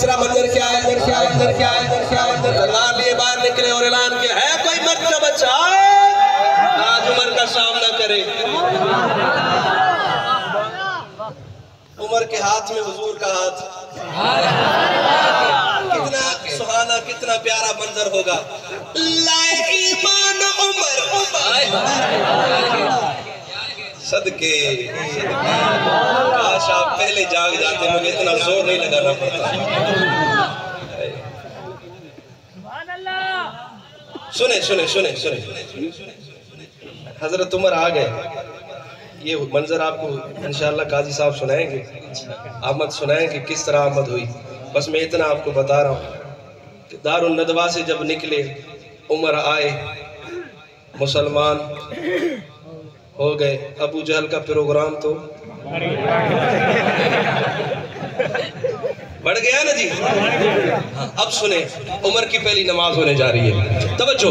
तीसरा मंजर क्या है? मंजर क्या है? सरदार लिए बाहर निकले और ऐलान किया है कोई मर्द का बच्चा आज उमर का सामना करे। उमर के हाथ में हुजूर का हाथ, कितना सुहाना कितना प्यारा मंजर होगा। लाए ईमान उमर सदके, काश आप पहले जाग जाते, मुझे इतना जोर नहीं लगाना पड़ता। सुने सुने सुने सुने हजरत उमर आ गए। ये मंजर आपको इंशाअल्लाह काजी साहब सुनाएंगे, आमद सुनाएंगे किस तरह आमद हुई। बस मैं इतना आपको बता रहा हूँ कि दारुन नदवा से जब निकले उमर आए, मुसलमान हो गए। अबू जहल का प्रोग्राम तो बढ़ गया ना जी। अब सुने उमर की पहली नमाज होने जा रही है, तवज्जो।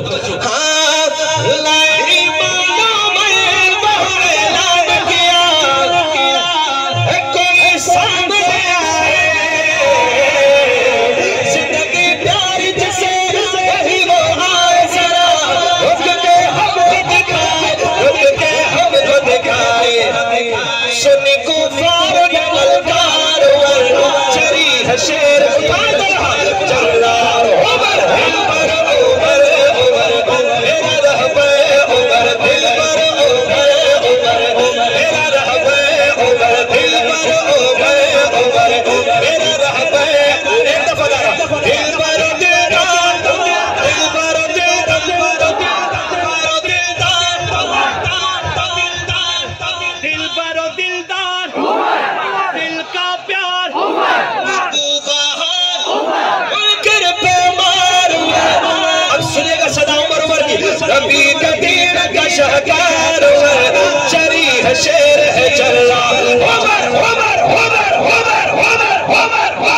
शेर है चल्ला उमर उमर उमर उमर उमर उमर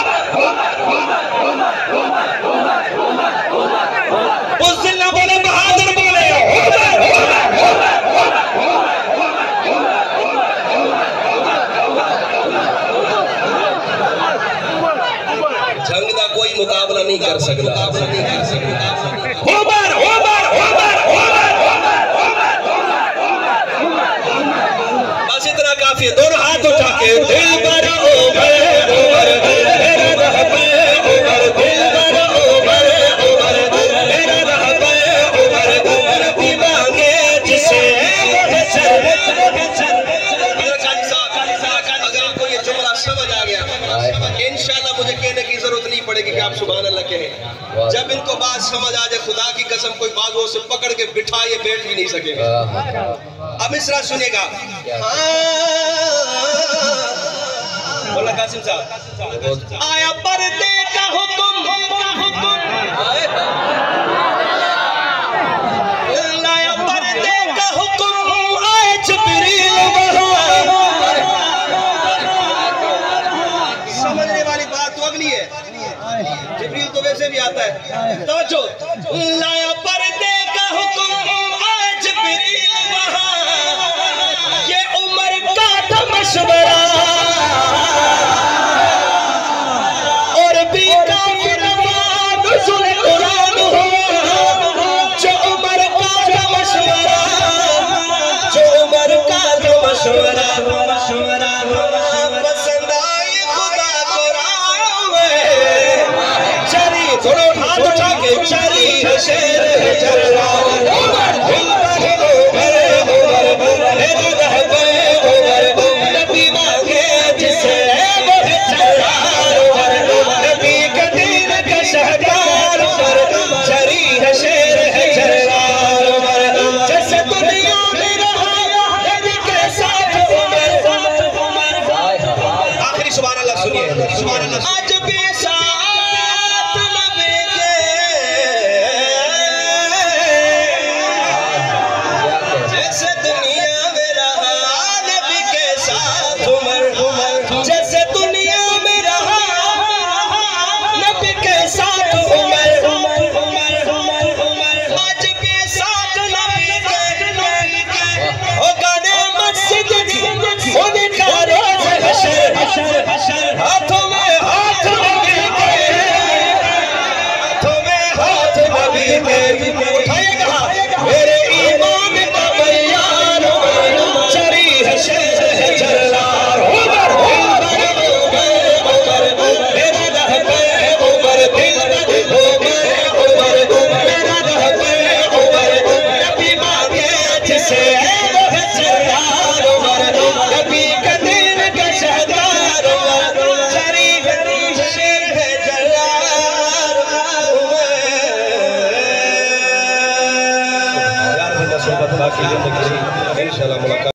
उस दिन ना बोले बहादुर बोले उमर उमर उमर। जंग का कोई मुकाबला नहीं कर सकता। उमर उमर उमर दोनों हाथ उठा के दिल पर उमर उमर मेरा रहबे उमर दिल पर उमर उमर मेरा रहबे उमर उमर दीवाने जिसे अगर आपको ये जुमला समझ आ गया इंशाल्लाह मुझे कहने की जरूरत नहीं पड़ेगी कि आप सुभान अल्लाह कहें। जब इनको बात समझ आ जाए खुदा की कसम कोई बाजुओं से पकड़ के बिठा ये बैठ भी नहीं सकेगा। अब मिसरा सुनेगा। बोला कासिम साहब आया पर्दे का हुक्म लाया पर्दे का हुक्म आए जिब्रील समझने वाली बात तो अगली है, जिब्रील तो वैसे भी आता है। तवज्जो लाया पर्दे का हुक्म आए जिब्रील वहां ये उमर का था मशवरा